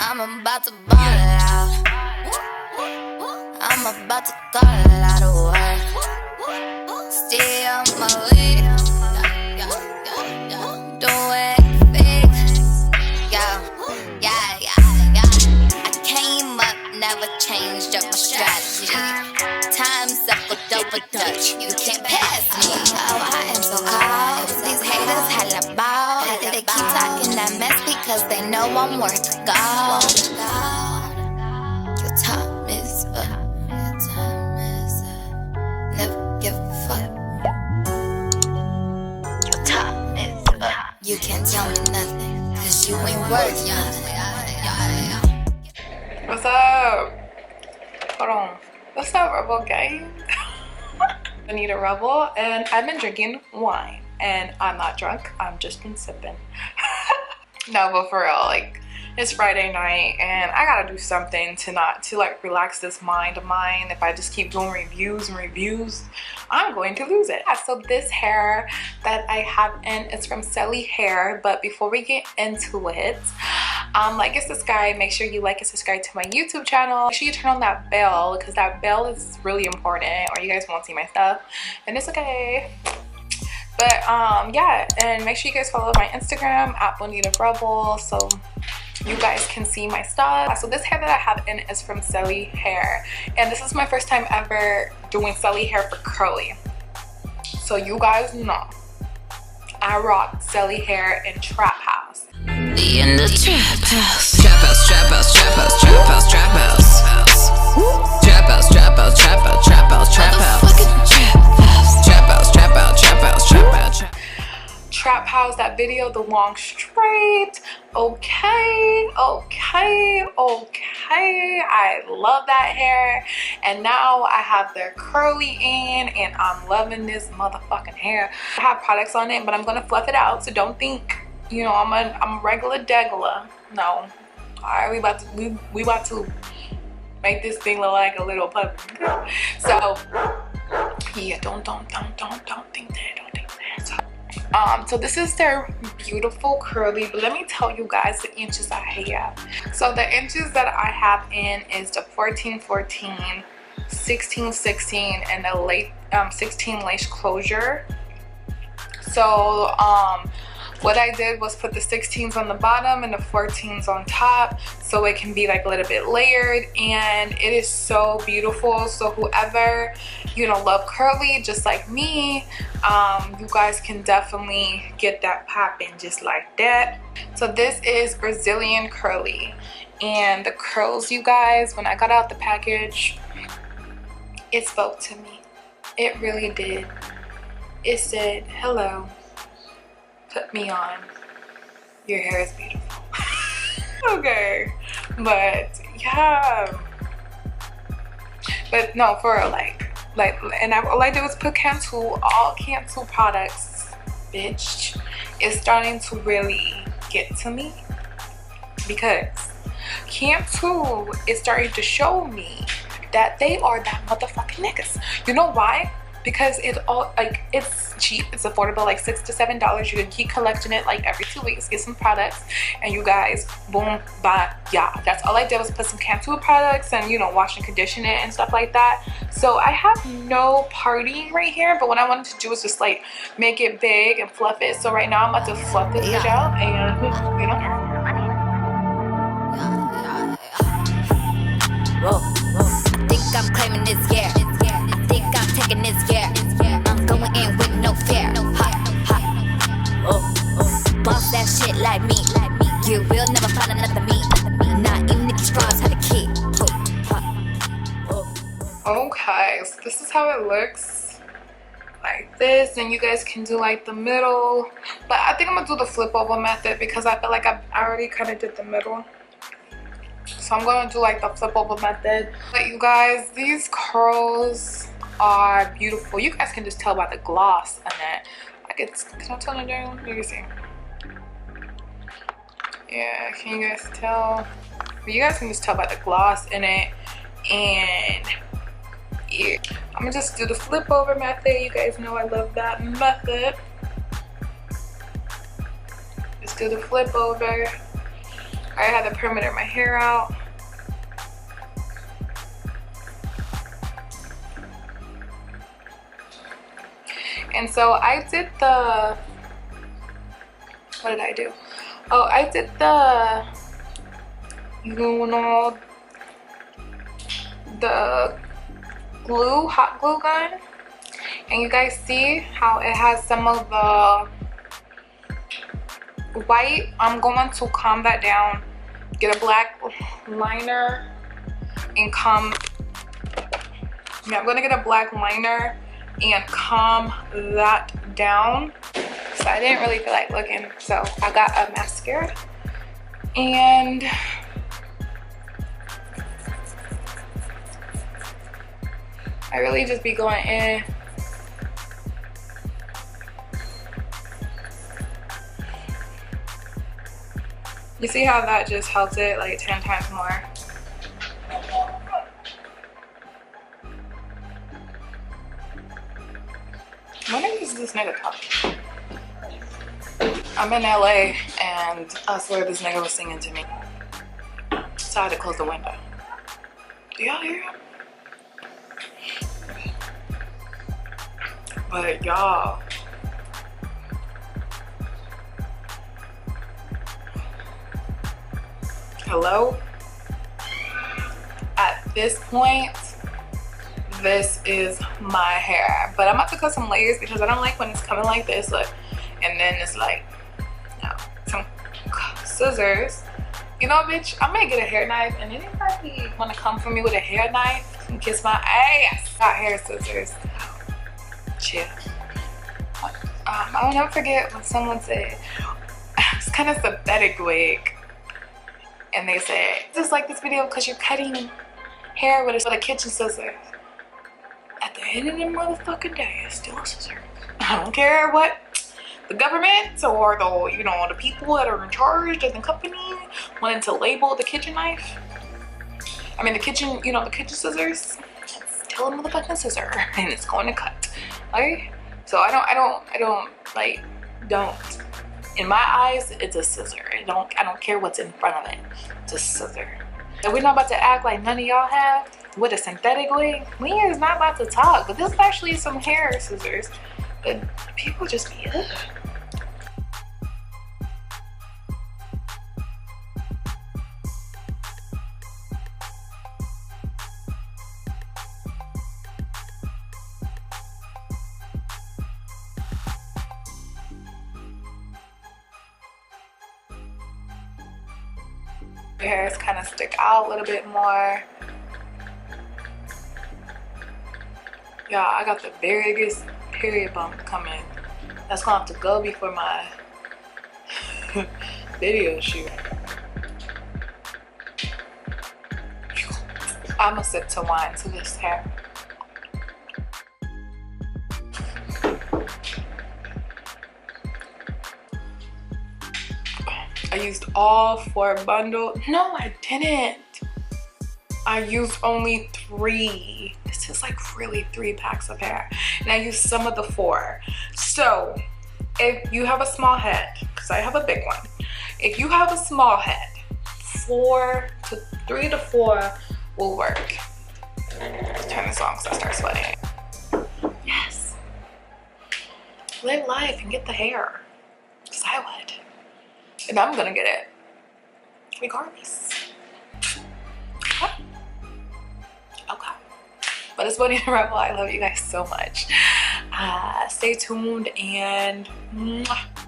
I'm about to ball it out. I'm about to call it out of work. Stay on my way. Do it big. Yeah. I came up, never changed up my strategy. Time's up for double dutch. You can't pass me. Oh, I am so cold. These haters hella ball. They keep talking that mess because they know I'm worth gold. Your time is up. Never give a fuck. Your time is up. You can't tell me nothing, cause you ain't worth nothing. What's up? Hold on. What's up, Rebel gang? Bonitarebel, and I've been drinking wine, and I'm not drunk. I'm just been sipping. No, but for real, like, it's Friday night, and I gotta do something to like relax this mind of mine. If I just keep doing reviews and reviews, I'm going to lose it. So this hair that I have in is from Celie hair, but before we get into it, like and subscribe. Make sure you like and subscribe to my YouTube channel. Make sure you turn on that bell, because that bell is really important, or you guys won't see my stuff, and it's okay. But yeah, and make sure you guys follow my Instagram at Bonitarebel, so you guys can see my stuff. So this hair that I have in is from Celie hair, and this is my first time ever doing Celie hair for curly. So you guys know I rock Celie hair in Trap House. The in the trap house. Trap house, trap house, trap house, trap house, trap house. Trap house, trap house, trap house, trap house, trap house. Trap house, trap house, trap house, trap house, trap. Trap House, that video, the long straight. Okay. I love that hair, and now I have their curly in, and I'm loving this motherfucking hair. I have products on it, but I'm gonna fluff it out, so don't think, you know, I'm a regular degular. No, alright, we about to make this thing look like a little puppy. So yeah, don't think that, don't think that. So this is their beautiful curly, but let me tell you guys the inches I have. So the inches that I have in is the 14-14, 16-16, and the late 16 lace closure. So what I did was put the 16s on the bottom and the 14s on top, so it can be like a little bit layered, and it is so beautiful. So whoever, you know, love curly just like me, you guys can definitely get that popping just like that. So this is Brazilian curly, and the curls, you guys, when I got out the package, it spoke to me. It really did. It said, hello, put me on, your hair is beautiful. Okay, but yeah, but no, for real, and all I did was put Cantu. All Cantu products, bitch, is starting to really get to me, because Cantu is starting to show me that they are that motherfucking niggas. You know why? Because it's all like, it's cheap, it's affordable, like $6 to $7. You can keep collecting it like every 2 weeks, get some products, and you guys, boom, bye, yeah. That's all I did was put some Cantu products and, you know, wash and condition it and stuff like that. So I have no partying right here, but what I wanted to do is just like make it big and fluff it. So right now I'm about to fluff this bitch out, and you know. Whoa. Think I'm claiming this year. Think I'm taking this year. I'm going in with no fear. Boss that shit like me. You will never find another me. Not even if you straws had a key. Okay, so this is how it looks, like this, and you guys can do like the middle, but I think I'm gonna do the flip over method because I feel like I already kind of did the middle. So I'm gonna do like the flip over method. But you guys, these curls are beautiful. You guys can just tell by the gloss on it. Like, it's, can I turn it down? You can see. Yeah, can you guys tell? But you guys can just tell by the gloss in it. And yeah, I'm gonna just do the flip over method. You guys know I love that method. do the flip over. I had the perimeter of my hair out. And so I did the, what did I do? Oh, I did the, you know, the glue, hot glue gun. And you guys see how it has some of the white. I'm going to calm that down, get a black liner and calm, yeah, I'm gonna get a black liner and calm that down. So I didn't really feel like looking, so I got a mascara and I really just be going in. You see how that just helps it like 10 times more. When is this nigga talking? I'm in LA and I swear this nigga was singing to me. So I had to close the window. Do y'all hear him? But y'all, hello? At this point, this is my hair. But I'm about to cut some layers because I don't like when it's coming like this, look. And then it's like, no, some scissors. You know, bitch, I'm gonna get a hair knife and anybody wanna come for me with a hair knife and kiss my ass. Got hair scissors. Chill. I'll never forget when someone said, it's kind of synthetic wig. And they said, just like this video because you're cutting hair with a kitchen scissor. At the end of the motherfucking day, it's still a scissor. I don't care what the government or the, you know, the people that are in charge of the company wanted to label the kitchen knife. I mean the kitchen, you know, the kitchen scissors. It's still a motherfucking scissor and it's going to cut. Okay? So I don't. In my eyes, it's a scissor. I don't care what's in front of it. It's a scissor. And we're not about to act like none of y'all have with a synthetic wig. We is not about to talk, but this is actually some hair scissors. But people just be ugh. Your hairs kind of stick out a little bit more. Y'all, I got the biggest period bump coming. That's gonna have to go before my video shoot. I'ma sip to wine to this hair. I used all 4 bundles. No, I didn't. I used only 3. This is like really 3 packs of hair. And I used some of the 4. So if you have a small head, because I have a big one. If you have a small head, 3 to 4 will work. Let's turn this on because I start sweating. Yes. Live life and get the hair. Because I would. And I'm gonna get it regardless. Okay. But it's Bonitarebel. I love you guys so much. Stay tuned and mwah.